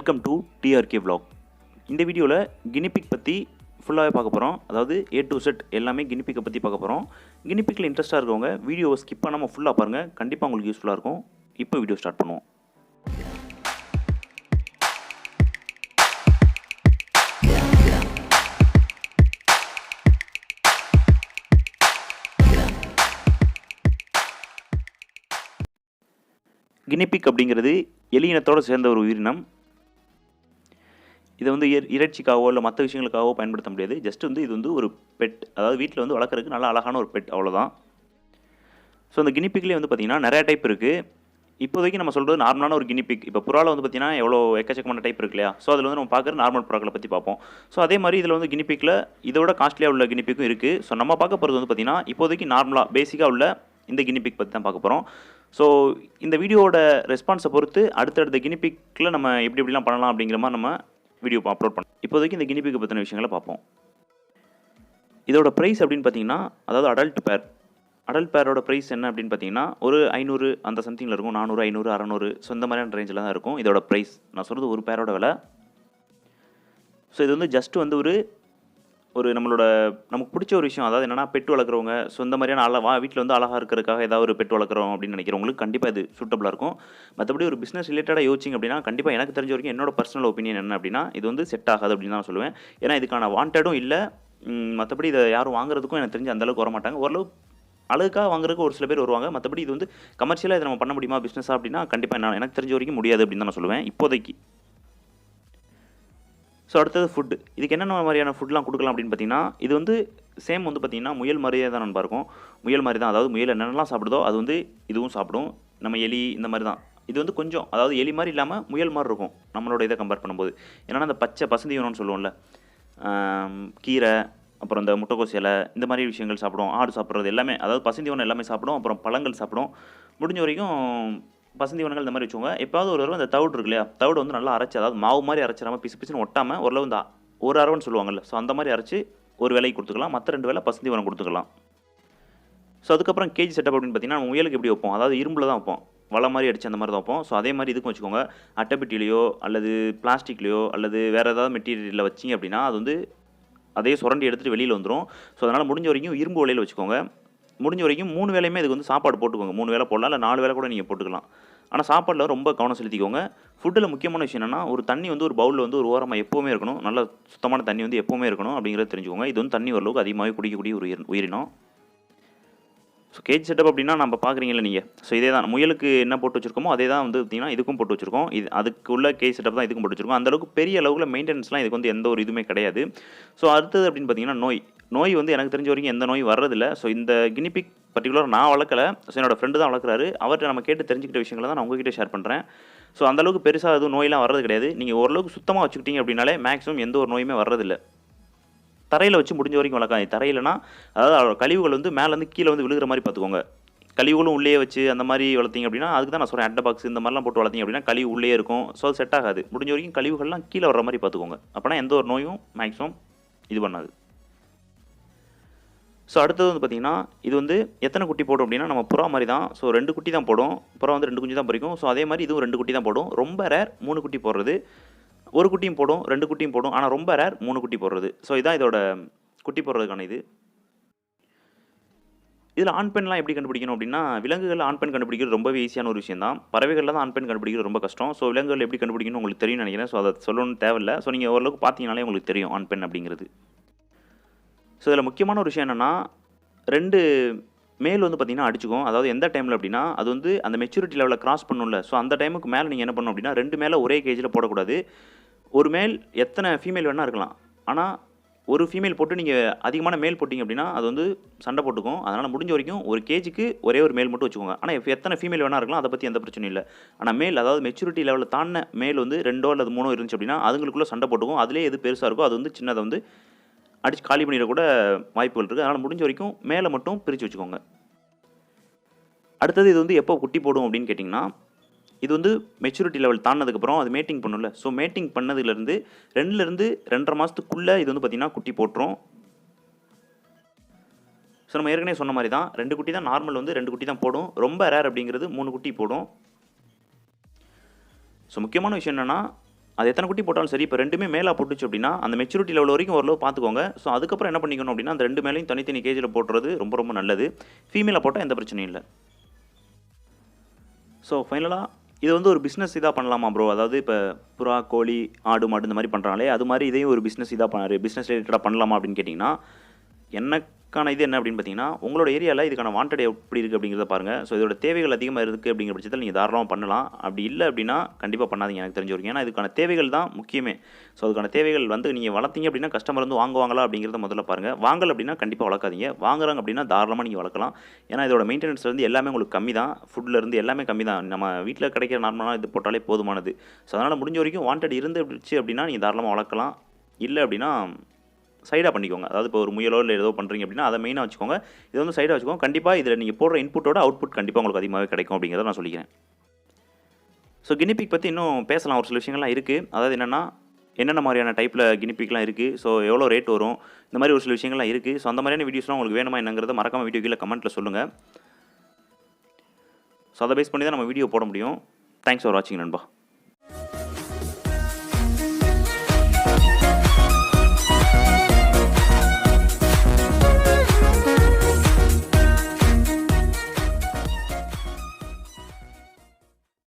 Welcome to TRK vlog. இந்த வீடியோவில் guinea pig பற்றி ஃபுல்லாகவே பார்க்க போகிறோம். அதாவது A to Z எல்லாமே கினிபிக்கை பற்றி பார்க்க போகிறோம். கினிபிக்கில் இன்ட்ரெஸ்ட்டாக இருக்கவங்க வீடியோவை ஸ்கிப் பண்ணாமல் ஃபுல்லாக பாருங்கள், கண்டிப்பாக உங்களுக்கு யூஸ்ஃபுல்லாக இருக்கும். இப்போ வீடியோ ஸ்டார்ட் பண்ணுவோம். கினிபிக் அப்படிங்கிறது எலி இனத்தோடு சேர்ந்த ஒரு உயிரினம். இதை வந்து இறைச்சிக்காகவோ இல்லை மற்ற விஷயங்களுக்காகவோ பயன்படுத்த முடியாது. ஜஸ்ட் வந்து இது வந்து ஒரு பெட், அதாவது வீட்டில் வந்து வளர்க்குறதுக்கு நல்ல அழகான ஒரு பெட், அவ்வளோதான். ஸோ அந்த கினிபிக்லேயே வந்து பார்த்திங்கன்னா நிறையா டைப் இருக்குது. இப்போதைக்கு நம்ம சொல்கிறது நார்மலான ஒரு கினிபிக். இப்போ புறாவில் வந்து பார்த்திங்கன்னா எவ்வளோ எக்கச்சக்கமான டைப் இருக்கு இல்லையா? ஸோ அதில் வந்து நம்ம பார்க்குற நார்மல் புறாக்களை பற்றி பார்ப்போம். ஸோ அதே மாதிரி இதில் வந்து கினிபிக்கில் இதோட காஸ்ட்லியாக உள்ள கினிபிக்கும் இருக்குது. ஸோ நம்ம பார்க்க போகிறது வந்து பார்த்திங்கன்னா இப்போதைக்கு நார்மலாக பேசிக்காக உள்ள இந்த கினிபிக் பற்றி தான் பார்க்க போகிறோம். ஸோ இந்த வீடியோவோட ரெஸ்பான்ஸை பொறுத்து அடுத்தடுத்த கினிபிக்கில் நம்ம எப்படி எப்படிலாம் பண்ணலாம் அப்படிங்கிற மாதிரி நம்ம வீடியோ அப்லோட் பண்ணோம். இப்போதைக்கு இந்த கினிபிக்கை பற்றின விஷயங்களை பார்ப்போம். இதோட ப்ரைஸ் அப்படின்னு பார்த்தீங்கன்னா, அதாவது அடல்ட் பேரோட ப்ரைஸ் என்ன அப்படின்னு பார்த்தீங்கன்னா, ஒரு 500 அந்த சம்திங்கில் இருக்கும். 400, 500, 600 ஸோ இந்த மாதிரியான ரேஞ்சில் தான் இருக்கும் இதோட ப்ரைஸ். நான் சொல்கிறது ஒரு பேரோட விலை. ஸோ இது வந்து ஜஸ்ட் வந்து ஒரு நமக்கு பிடிச்ச ஒரு விஷயம். அதாவது என்னென்னா, பெட் வளர்க்குறவங்க, ஸோ இந்த மாதிரியான வீட்டில் வந்து அழகாக இருக்கிறதுக்காக ஏதாவது ஒரு பெட் வளர்க்குறோம் அப்படின்னு நினைக்கிறவங்களுக்கு கண்டிப்பாக இது சூட்டபுளாக இருக்கும். மற்றபடி ஒரு பிஸ்னஸ் ரிலேட்டடாக யோசிச்சிங்க அப்படின்னா, கண்டிப்பாக எனக்கு தெரிஞ்ச வரைக்கும் என்னோட பர்சனல் ஒப்பீனியன் என்ன அப்படின்னா, இது வந்து செட் ஆகாது அப்படின்னு தான் சொல்லுவேன். ஏன்னா இதுக்கான வாண்டடும் இல்லை. மற்றபடி இதை யாரும் வாங்குறதுக்கும் எனக்கு தெரிஞ்சு அந்தளவுக்கு வர மாட்டாங்க. ஓரளவு அழகாக வாங்குறதுக்கு ஒரு சில பேர் வருவாங்க. மற்றபடி இது வந்து கமர்ஷியலாக இதை நம்ம பண்ண முடியுமா பிஸ்னஸாக அப்படின்னா, கண்டிப்பாக எனக்கு தெரிஞ்ச வரைக்கும் முடியாது அப்படின்னு தான் நான் சொல்லுவேன் இப்போதைக்கு. ஸோ அடுத்தது ஃபுட்டு. இதுக்கு என்னென்ன மாதிரியான ஃபுட்லாம் கொடுக்கலாம் அப்படின்னு பார்த்தீங்கன்னா, இது வந்து சேம் வந்து பார்த்திங்கன்னா முயல் மாதிரியே தான் நண்பா இருக்கும். முயல் மாதிரி தான், அதாவது முயல் என்னென்னலாம் சாப்பிடுதோ அது வந்து இதுவும் சாப்பிடும். நம்ம எலி இந்த மாதிரி தான். இது வந்து கொஞ்சம், அதாவது எலி மாதிரி இல்லாமல் முயல் மாதிரி இருக்கும் நம்மளோட இதை கம்பேர் பண்ணும்போது. ஏன்னா அந்த பசுந்தீவனம்னு சொல்லுவோம்ல, கீரை, அப்புறம் இந்த முட்டைக்கோஸ் இலை, இந்த மாதிரி விஷயங்கள் சாப்பிடும். ஆடு சாப்பிட்றது எல்லாமே, அதாவது பசுந்தீவனம் எல்லாமே சாப்பிடும். அப்புறம் பழங்கள் சாப்பிடும். முடிஞ்ச வரைக்கும் பசுந்தீவனங்கள் இந்த மாதிரி வச்சுக்கோங்க. எப்போயாவது ஒரு தடவை அந்த தவிடு இருக்கு இல்லையா, தவிடு வந்து நல்லா அரைச்சி, அதாவது மாவு மாதிரி அரைச்சிடாமல் பிசு பிசுன்னு ஒட்டாமல் ஓரளவு இந்த ஒரு அரவன்னு சொல்லுவாங்கல்ல, ஸோ அந்த மாதிரி அரைச்சி ஒரு வேலைக்கு கொடுத்துக்கலாம். மற்ற 2 வேலை பசுந்தீவனம் கொடுத்துக்கலாம். ஸோ அதுக்கப்புறம் கேஜி செட்டப் அப்படின்னு பார்த்தீங்கன்னா, நம்ம முயலுக்கு எப்படி வைப்போம், அதாவது இரும்பில் தான் வைப்போம், வலை மாதிரி அடித்து அந்த மாதிரி தான் வைப்போம். ஸோ அதே மாதிரி இதுக்கும் வச்சுக்கோங்க. அட்டைப்பெட்டிலையோ அல்லது பிளாஸ்டிக்லையோ அல்லது வேறு ஏதாவது மெட்டீரியலில் வச்சிங்க அப்படின்னா அது வந்து அதே சுரண்டி எடுத்துகிட்டு வெளியில் வந்துடும். ஸோ அதனால் முடிஞ்ச வரைக்கும் இரும்பு வலையில் வச்சுக்கோங்க. முடிஞ்ச வரைக்கும் 3 வேளையுமே இதுக்கு வந்து சாப்பாடு போட்டுக்கோங்க. 3 வேளை போடலாம், இல்லை 4 வேளை கூட நீங்கள் போட்டுக்கலாம். ஆனால் சாப்பாட்டில் ரொம்ப கவனம் செலுத்திக்கோங்க. ஃபுட்டில் முக்கியமான விஷயம் என்னென்னா, ஒரு தண்ணி வந்து ஒரு பவுலில் வந்து ஒரு ஓரமாக எப்போவுமே இருக்கணும். நல்ல சுத்தமான தண்ணி வந்து எப்போவுமே இருக்கணும் அப்படிங்கிறத தெரிஞ்சுக்கோங்க. இது வந்து தண்ணி ஓரளவுக்கு அதிகமாகவே குடிக்கக்கூடிய ஒரு உயிரினம். ஸோ கேஜ் செட்டப் அப்படின்னா நம்ம பார்க்குறீங்களா நீங்கள், ஸோ இதே தான் முயலுக்கு என்ன போட்டு வச்சுருக்கோமோ அதே தான் வந்து பார்த்திங்கன்னா இதுக்கும் போட்டு வச்சுருக்கோம். இது அதுக்கு உள்ள கேஜ் செட்டப் தான் இதுக்கும் போட்டு வச்சுருக்கோம். அந்தளவுக்கு பெரிய அளவில் மெயின்டெனன்ஸ்லாம் இதுக்கு வந்து எந்த ஒரு இதுவுமே கிடையாது. ஸோ அடுத்தது அப்படின்னு பார்த்தீங்கன்னா நோய் வந்து எனக்கு தெரிஞ்ச வரைக்கும் எந்த நோயும் வர்றதில்ல. ஸோ இந்த கினிபிக் பர்டிகுலர் நான் வளர்க்கலை. ஸோ என்னோட ஃப்ரெண்டு தான் வளர்க்குறாரு. அவர்கிட்ட நம்ம கேட்டு தெரிஞ்சுக்கிட்ட விஷயங்களை தான் நான் உங்ககிட்ட ஷேர் பண்ணுறேன். ஸோ அந்தளவுக்கு பெருசாக எதுவும் நோயெலாம் வர்றது கிடையாது. நீங்கள் ஓரளவுக்கு சுத்தமாக வச்சுக்கிட்டீங்க அப்படின்னாலே மேக்ஸிமம் எந்த ஒரு நோயுமே வர்றதில்லை. தரையில் வச்சு முடிஞ்ச வரைக்கும் வளர்க்காது. தரையிலனா அதாவது கழிவுகள் வந்து மேலேருந்து கீழே வந்து விழுகிற மாதிரி பார்த்துக்கோங்க. கழிவுகளும் உள்ளே வச்சு அந்த மாதிரி வளர்த்திங்க அப்படின்னா, அதுக்கு தான் நான் சொல்கிறேன், அட்டை பாக்ஸ் இந்த மாதிரிலாம் போட்டு வளர்த்திங்க அப்படின்னா கழிவு உள்ளே இருக்கும். ஸோ அது செட் ஆகாது. முடிஞ்ச வரைக்கும் கழிவுகள்லாம் கீழே வர்ற மாதிரி பார்த்துக்கோங்க. அப்போனா எந்த ஒரு நோயும் மேக்ஸிமம் இது பண்ணாது. ஸோ அடுத்தது வந்து பார்த்திங்கன்னா, இது வந்து எத்தனை குட்டி போடும் அப்படின்னா, நம்ம புறா மாதிரி தான். ஸோ 2 குட்டி தான் போடும். புறா வந்து 2 குஞ்சு தான் பொரிக்கும். ஸோ அதே மாதிரி இதுவும் 2 குட்டி தான் போடும். ரொம்ப ரேர் 3 குட்டி போடுறது. 1 குட்டியும் போடும், 2 குட்டியும் போடும். ஆனால் ரொம்ப ரேர் 3 குட்டி போடுறது. ஸோ இதான் இதோட குட்டி போடுறதுக்கான இது. இதில் ஆண் பெண்லாம் எப்படி கண்டுபிடிக்கணும் அப்படின்னா, விலங்குகளில் ஆண் பெண் கண்டுபிடிக்கிறது ரொம்பவே ஈஸியான ஒரு விஷயம் தான். பறவைகளில் தான் ஆண் பெண் கண்டுபிடிக்கிறது ரொம்ப கஷ்டம். ஸோ விலங்குகள் எப்படி கண்டுபிடிக்கணும்னு உங்களுக்கு தெரியும்னு நினைக்கிறேன். ஸோ அதை சொல்லணும்னு தேவையில்லை. ஸோ நீங்கள் ஓரளவுக்கு பார்த்தீங்கனாலே உங்களுக்கு தெரியும் ஆண் பெண் அப்படிங்கிறது. ஸோ இதில் முக்கியமான ஒரு விஷயம் என்னென்னா, 2 மேல் வந்து பார்த்திங்கன்னா அடிச்சுக்கும். அதாவது எந்த டைமில் அப்படின்னா, அது வந்து அந்த மெச்சூரிட்டி லெவலில் கிராஸ் பண்ணணும்ல, ஸோ அந்த டைமுக்கு மேலே நீங்கள் என்ன பண்ணணும் அப்படின்னா, 2 மேலே ஒரே கேஜில் போடக்கூடாது. ஒரு மேல் எத்தனை ஃபீமேல் வேணால் இருக்கலாம். ஆனால் ஒரு ஃபீமேல் போட்டு நீங்கள் அதிகமான மேல் போட்டிங்க அப்படின்னா அது வந்து சண்டை போட்டுக்கும். அதனால் முடிஞ்ச வரைக்கும் ஒரு கேஜிக்கு ஒரே ஒரு மேல் மட்டும் வச்சுக்கோங்க. ஆனால் எத்தனை ஃபீமேல் வேணால் இருக்கலாம், அதை பற்றி எந்த பிரச்சனையும் இல்லை. ஆனால் மேல், அதாவது மெச்சூரிட்டி லெவலில் தாண்டின மேல் வந்து 2 அல்லது 3 இருந்துச்சு அப்படின்னா அதுங்களுக்குள்ளே சண்டை போட்டுக்கும். அதிலே எது பெருசாக இருக்கோ அது வந்து சின்னதை வந்து அடித்து காலி பண்ணிடக்கூட வாய்ப்புகள் இருக்குது. அதனால் முடிஞ்ச வரைக்கும் மேலே மட்டும் பிரித்து வச்சுக்கோங்க. அடுத்தது இது வந்து எப்போ குட்டி போடும் அப்படின்னு கேட்டிங்கன்னா, இது வந்து மெச்சூரிட்டி லெவல் தாண்டினதுக்கப்புறம் அது மேட்டிங் பண்ணும்ல, ஸோ மேட்டிங் பண்ணதுலேருந்து 2லேருந்து 2.5 மாதத்துக்குள்ளே இது வந்து பார்த்திங்கன்னா குட்டி போட்டுரும். ஸோ நம்ம ஏற்கனவே சொன்ன மாதிரி தான் 2 குட்டி தான் நார்மல், வந்து 2 குட்டி தான் போடும். ரொம்ப ரேர் அப்படிங்கிறது 3 குட்டி போடும். ஸோ முக்கியமான விஷயம் என்னென்னா, அது எத்தனை குட்டி போட்டாலும் சரி, இப்போ 2மே மேலா போட்டுச்சு அப்படின்னா, அந்த மெச்சூரிட்டி லெவல் வரைக்கும் ஓரளவு பார்த்துக்கோங்க. ஸோ அதுக்கப்புறம் என்ன பண்ணிக்கணும் அப்படின்னா, அந்த 2 மேலேயும் தனித்தனி கேஜில போடுறது ரொம்ப ரொம்ப நல்லது. ஃபீமேலா போட்டா எந்த பிரச்சனையும் இல்ல. ஸோ ஃபைனலா இது வந்து ஒரு பிசினஸ் இதா பண்ணலாமா ப்ரோ? அதாவது இப்ப புறா, கோழி, ஆடு, மாடு இந்த மாரி பண்றாங்களே, அது மாரி இதையும் ஒரு பிசினஸ் இதா பிசினஸ் ரிலேட்டடா பண்ணலாமா அப்படின்னு கேட்டீங்கன்னா, எனக்கான இது என்ன அப்படின்னு பார்த்தீங்கன்னா, உங்களோட ஏரியால இதுக்கான வாண்டட் எப்படி இருக்கு அப்படிங்கிறத பாருங்க. ஸோ இதோட தேவைகள் அதிகமா இருக்கு அப்படிங்கிற பட்சத்தில நீங்க தாராளமா பண்ணலாம். அப்படி இல்ல அப்படின்னா, கண்டிப்பா பண்ணாதீங்க எனக்கு தெரிஞ்ச வரைக்கும். ஏன்னா இதுக்கான தேவைகள் தான் முக்கியமே. ஸோ அதுக்கான தேவைகள் வந்து நீங்க வளர்த்தீங்க அப்படின்னா, கஸ்டமர் வந்து வாங்குவாங்களா அப்படிங்கிறத முதல்ல பாருங்க. வாங்கல அப்படின்னா கண்டிப்பா வளர்க்காதீங்க. வாங்குறாங்க அப்படின்னா தாராளமா நீங்க வளர்க்கலாம். ஏன்னா இதோட மெயின்டனன்ஸ் வந்து எல்லாமே உங்களுக்கு கம்மி தான். ஃபுட்ல இருந்து எல்லாமே கம்மி தான். நம்ம வீட்ல கிடைக்கிற நார்மலா இது போட்டாலே போதுமானது. ஸோ அதனால முடிஞ்ச வரைக்கும் வாண்டட் இருந்துச்சு அப்படின்னா, நீங்க தாராளமா வளர்க்கலாம். இல்ல அப்படின்னா சைடா பண்ணிக்கோங்க. அதாவது இப்போ ஒரு முயலோ இல்ல ஏதோ பண்றீங்க அப்படின்னா, அத மெயினா வச்சுக்கோங்க. இத வந்து சைடா வச்சுக்கோங்க. கண்டிப்பா இதில நீங்க போடுற இன்புட்டோட அவுட்புட் கண்டிப்பா உங்களுக்கு அதிகமாவே கிடைக்கும் அப்படிங்கிறத நான் சொல்லிக்கிறேன். ஸோ கினிபிக் பத்தி இன்னும் பேசலாம். ஒரு சில விஷயங்கள்லாம் இருக்கு. அதாவது என்னன்னா, என்னென்ன மாரியான டைப்ல கினிபிக்லாம் இருக்கு. ஸோ எவ்வளோ ரேட் வரும். இந்த மாரி ஒரு சில விஷயங்கள்லாம் இருக்கு. ஸோ அந்த மாரியான வீடியோஸ்லாம் உங்களுக்கு வேணுமா என்னங்கிறத மறக்காம வீடியோ கீழ கமெண்ட்ல சொல்லுங்க. ஸோ அத பேஸ் பண்ணி தான் நம்ம வீடியோ போட முடியும். தேங்க்ஸ் ஃபார் வாட்சிங் நண்பா.